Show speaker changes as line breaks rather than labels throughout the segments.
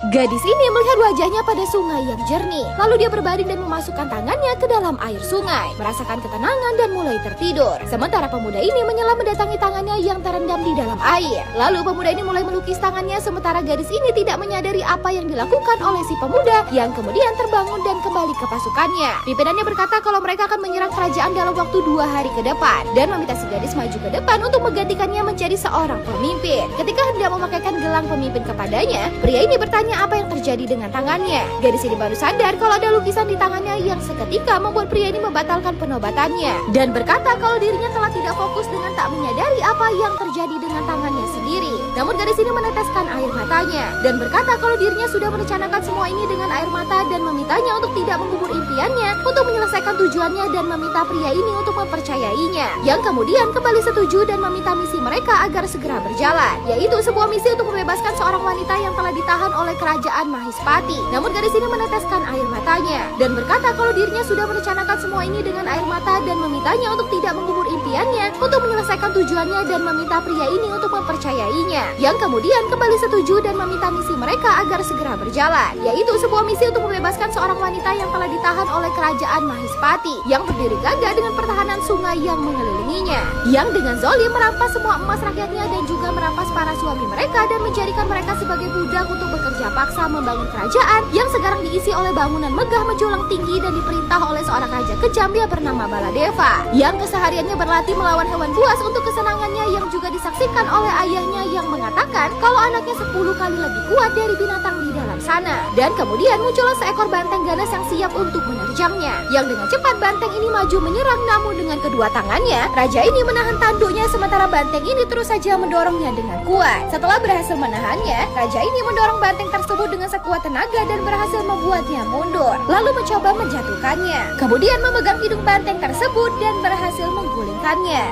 Gadis ini melihat wajahnya pada sungai yang jernih. Lalu dia berbaring dan memasukkan tangannya ke dalam air sungai, merasakan ketenangan dan mulai tertidur. Sementara pemuda ini menyelam mendatangi tangannya yang terendam di dalam air. Lalu pemuda ini mulai melukis tangannya, sementara gadis ini tidak menyadari apa yang dilakukan oleh si pemuda yang kemudian terbangun dan kembali ke pasukannya. Pimpinannya berkata kalau mereka akan menyerang kerajaan dalam waktu 2 hari ke depan dan meminta si gadis maju ke depan untuk menggantikannya menjadi seorang pemimpin. Ketika hendak memakaikan gelang pemimpin kepadanya, pria ini bertanya apa yang terjadi dengan tangannya. Gadis ini baru sadar kalau ada lukisan di tangannya yang seketika membuat pria ini membatalkan penobatannya dan berkata kalau dirinya telah tidak fokus dengan tak menyadari apa yang terjadi dengan tangannya sendiri. Namun gadis ini meneteskan air matanya dan berkata kalau dirinya sudah merencanakan semua ini dengan air mata dan memintanya untuk tidak mengubur impiannya untuk menyelesaikan tujuannya dan meminta pria ini untuk mempercayainya, yang kemudian kembali setuju dan meminta misi mereka agar segera berjalan, yaitu sebuah misi untuk membebaskan seorang wanita yang telah ditahan oleh kerajaan Mahispati. Namun gadis ini meneteskan air matanya dan berkata kalau dirinya sudah merencanakan semua ini dengan air mata dan memintanya untuk tidak mengubur impiannya untuk menyelesaikan tujuannya dan meminta pria ini untuk mempercayainya, yang kemudian kembali setuju dan meminta misi mereka agar segera berjalan, yaitu sebuah misi untuk membebaskan seorang wanita yang telah ditahan oleh kerajaan Mahispati yang berdiri gagah dengan pertahanan sungai yang mengelilinginya, yang dengan zalim merampas semua emas rakyatnya dan juga merampas para suami mereka dan menjadikan mereka sebagai budak untuk bekerja paksa membangun kerajaan yang sekarang diisi oleh bangunan megah menjulang tinggi dan diperintah oleh seorang raja kejam yang bernama Baladeva, yang kesehariannya berlatih melawan hewan buas untuk kesenangannya, yang juga disaksikan oleh ayahnya yang mengatakan kalau anaknya 10 kali lebih kuat dari binatang di dalam sana. Dan kemudian muncullah seekor banteng ganas yang siap untuk menerjangnya, yang dengan cepat banteng ini maju menyerang, namun dengan kedua tangannya raja ini menahan tanduknya, sementara banteng ini terus saja mendorongnya dengan kuat. Setelah berhasil menahannya, raja ini mendorong banteng tersebut dengan sekuat tenaga dan berhasil membuatnya mundur, lalu mencoba menjatuhkannya, kemudian memegang hidung banteng tersebut dan berhasil menggulingkannya.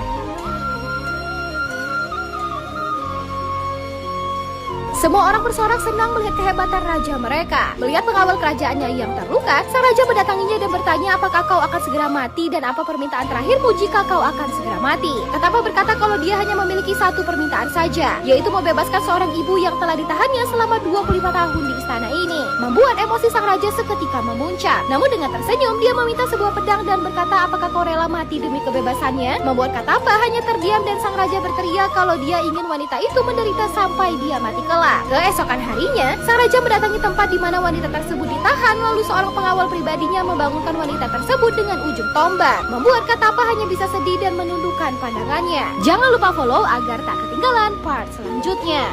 Semua orang bersorak senang melihat kehebatan raja mereka. Melihat pengawal kerajaannya yang terluka, sang raja mendatanginya dan bertanya apakah kau akan segera mati dan apa permintaan terakhirmu jika kau akan segera mati. Katapa berkata kalau dia hanya memiliki satu permintaan saja, yaitu membebaskan seorang ibu yang telah ditahannya selama 25 tahun di istana ini. Membuat emosi sang raja seketika memuncak. Namun dengan tersenyum, dia meminta sebuah pedang dan berkata apakah kau rela mati demi kebebasannya. Membuat Katapa hanya terdiam dan sang raja berteriak kalau dia ingin wanita itu menderita sampai dia mati kelak. Keesokan harinya, sang raja mendatangi tempat di mana wanita tersebut ditahan, lalu seorang pengawal pribadinya membangunkan wanita tersebut dengan ujung tombak, membuat Katapa hanya bisa sedih dan menundukkan pandangannya. Jangan lupa follow agar tak ketinggalan part selanjutnya.